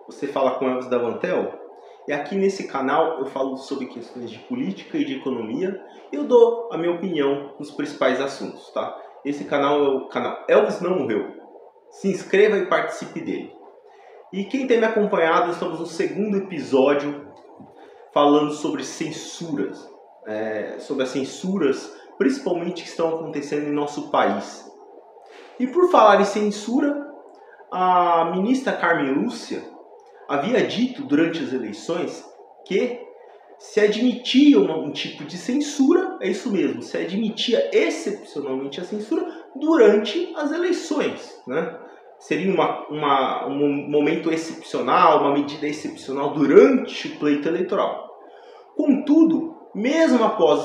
Você fala com Elvis Davantel, e aqui nesse canal eu falo sobre questões de política e de economia e eu dou a minha opinião nos principais assuntos, tá? Esse canal é o canal Elvis Não Morreu. Se inscreva e participe dele. E quem tem me acompanhado, estamos no segundo episódio falando sobre censuras, sobre as censuras principalmente que estão acontecendo em nosso país. E por falar em censura, a ministra Carmen Lúcia havia dito durante as eleições que se admitia um tipo de censura, é isso mesmo, se admitia excepcionalmente a censura durante as eleições, né? Seria um momento excepcional, uma medida excepcional durante o pleito eleitoral. Contudo, mesmo após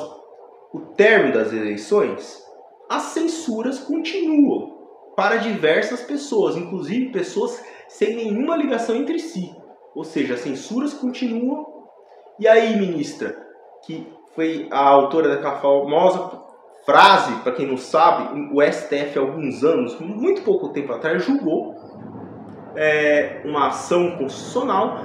o término das eleições, as censuras continuam para diversas pessoas, inclusive pessoas sem nenhuma ligação entre si. Ou seja, as censuras continuam. E aí, ministra, que foi a autora daquela famosa frase, para quem não sabe, o STF há alguns anos, muito pouco tempo atrás, julgou uma ação constitucional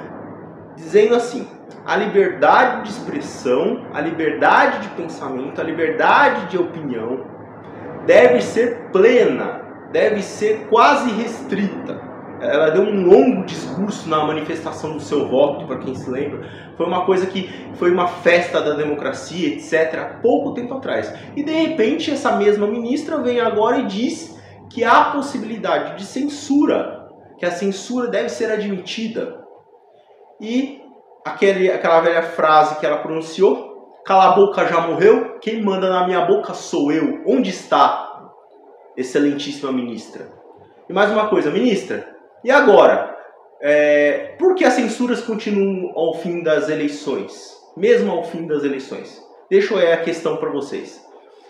dizendo assim: a liberdade de expressão, a liberdade de pensamento, a liberdade de opinião deve ser plena, deve ser quase restrita. Ela deu um longo discurso na manifestação do seu voto, para quem se lembra. Foi uma coisa que foi uma festa da democracia, etc., há pouco tempo atrás. E de repente essa mesma ministra vem agora e diz que há possibilidade de censura, que a censura deve ser admitida. E aquela velha frase que ela pronunciou: cala a boca, já morreu, quem manda na minha boca sou eu. Onde está, excelentíssima ministra? E mais uma coisa, ministra, e agora? Por que as censuras continuam ao fim das eleições? Mesmo ao fim das eleições? Deixo a questão para vocês.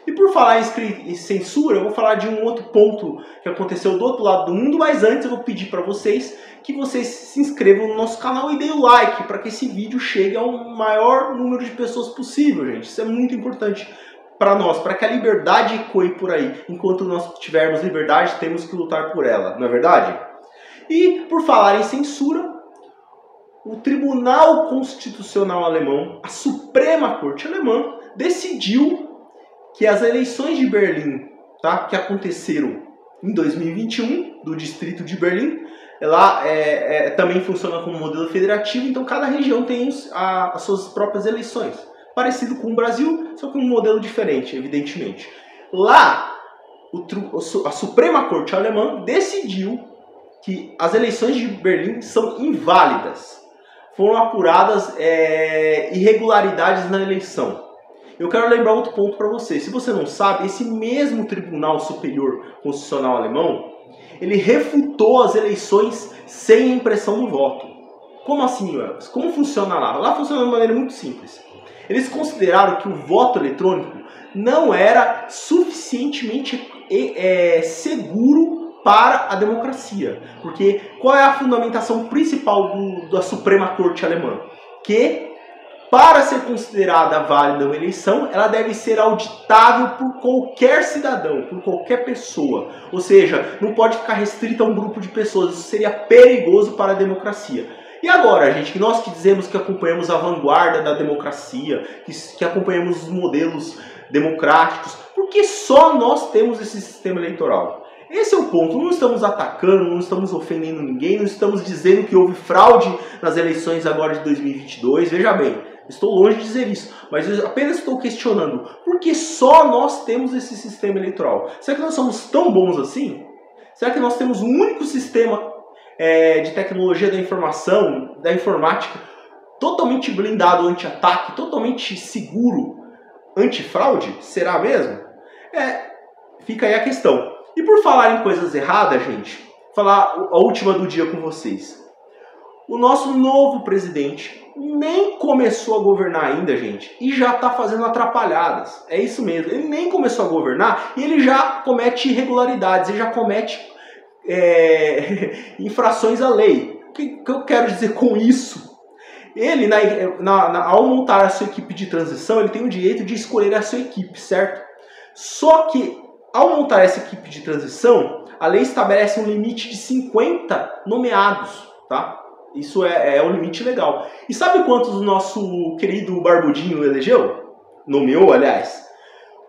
E por falar em censura, eu vou falar de um outro ponto que aconteceu do outro lado do mundo, mas antes eu vou pedir para vocês que vocês se inscrevam no nosso canal e deem o like para que esse vídeo chegue ao maior número de pessoas possível, gente. Isso é muito importante para nós, para que a liberdade ecoe por aí. Enquanto nós tivermos liberdade, temos que lutar por ela, não é verdade? E por falar em censura, o Tribunal Constitucional Alemão, a Suprema Corte Alemã, decidiu que as eleições de Berlim, tá, que aconteceram em 2021, do Distrito de Berlim, lá também funciona como modelo federativo, então cada região tem as suas próprias eleições. Parecido com o Brasil, só com um modelo diferente, evidentemente. Lá, a Suprema Corte Alemã decidiu que as eleições de Berlim são inválidas. Foram apuradas irregularidades na eleição. Eu quero lembrar outro ponto para você. Se você não sabe, esse mesmo Tribunal Superior Constitucional Alemão, ele refutou as eleições sem impressão do voto. Como assim, Elvis? Como funciona lá? Lá funciona de uma maneira muito simples. Eles consideraram que o voto eletrônico não era suficientemente seguro para a democracia. Porque qual é a fundamentação principal da Suprema Corte Alemã? Que para ser considerada válida uma eleição, ela deve ser auditável por qualquer cidadão, por qualquer pessoa. Ou seja, não pode ficar restrita a um grupo de pessoas. Isso seria perigoso para a democracia. E agora, gente, que nós que dizemos que acompanhamos a vanguarda da democracia, que acompanhamos os modelos democráticos, por que só nós temos esse sistema eleitoral? Esse é o ponto. Não estamos atacando, não estamos ofendendo ninguém, não estamos dizendo que houve fraude nas eleições agora de 2022. Veja bem, estou longe de dizer isso, mas eu apenas estou questionando por que só nós temos esse sistema eleitoral. Será que nós somos tão bons assim? Será que nós temos um único sistema de tecnologia da informação, da informática, totalmente blindado anti-ataque, totalmente seguro anti-fraude? Será mesmo? Fica aí a questão. E por falar em coisas erradas, gente, falar a última do dia com vocês. O nosso novo presidente nem começou a governar ainda, gente, e já está fazendo atrapalhadas. É isso mesmo, ele nem começou a governar e ele já comete irregularidades, ele já comete infrações à lei. O que eu quero dizer com isso? Ele, ao montar a sua equipe de transição, ele tem o direito de escolher a sua equipe, certo? Só que, ao montar essa equipe de transição, a lei estabelece um limite de 50 nomeados, tá? Isso é o limite legal. E sabe quantos o nosso querido Barbudinho elegeu? Nomeou, aliás?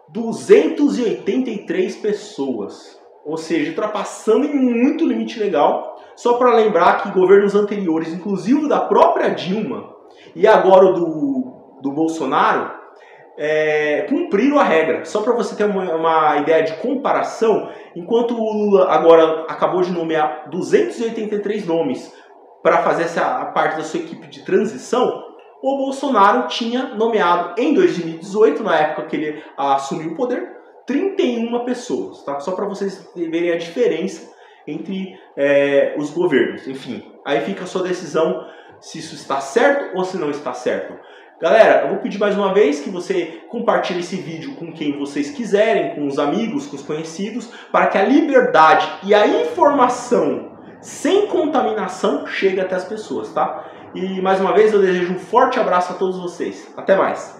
283 pessoas. Ou seja, ultrapassando em muito limite legal. Só para lembrar que governos anteriores, inclusive da própria Dilma e agora o do Bolsonaro, cumpriram a regra. Só para você ter uma ideia de comparação, enquanto o Lula agora acabou de nomear 283 nomes para fazer essa parte da sua equipe de transição, o Bolsonaro tinha nomeado em 2018, na época que ele assumiu o poder, 31 pessoas, tá? Só para vocês verem a diferença entre os governos. Enfim, aí fica a sua decisão se isso está certo ou se não está certo. Galera, eu vou pedir mais uma vez que você compartilhe esse vídeo com quem vocês quiserem, com os amigos, com os conhecidos, para que a liberdade e a informação sem contaminação chegue até as pessoas, tá? E mais uma vez eu desejo um forte abraço a todos vocês. Até mais!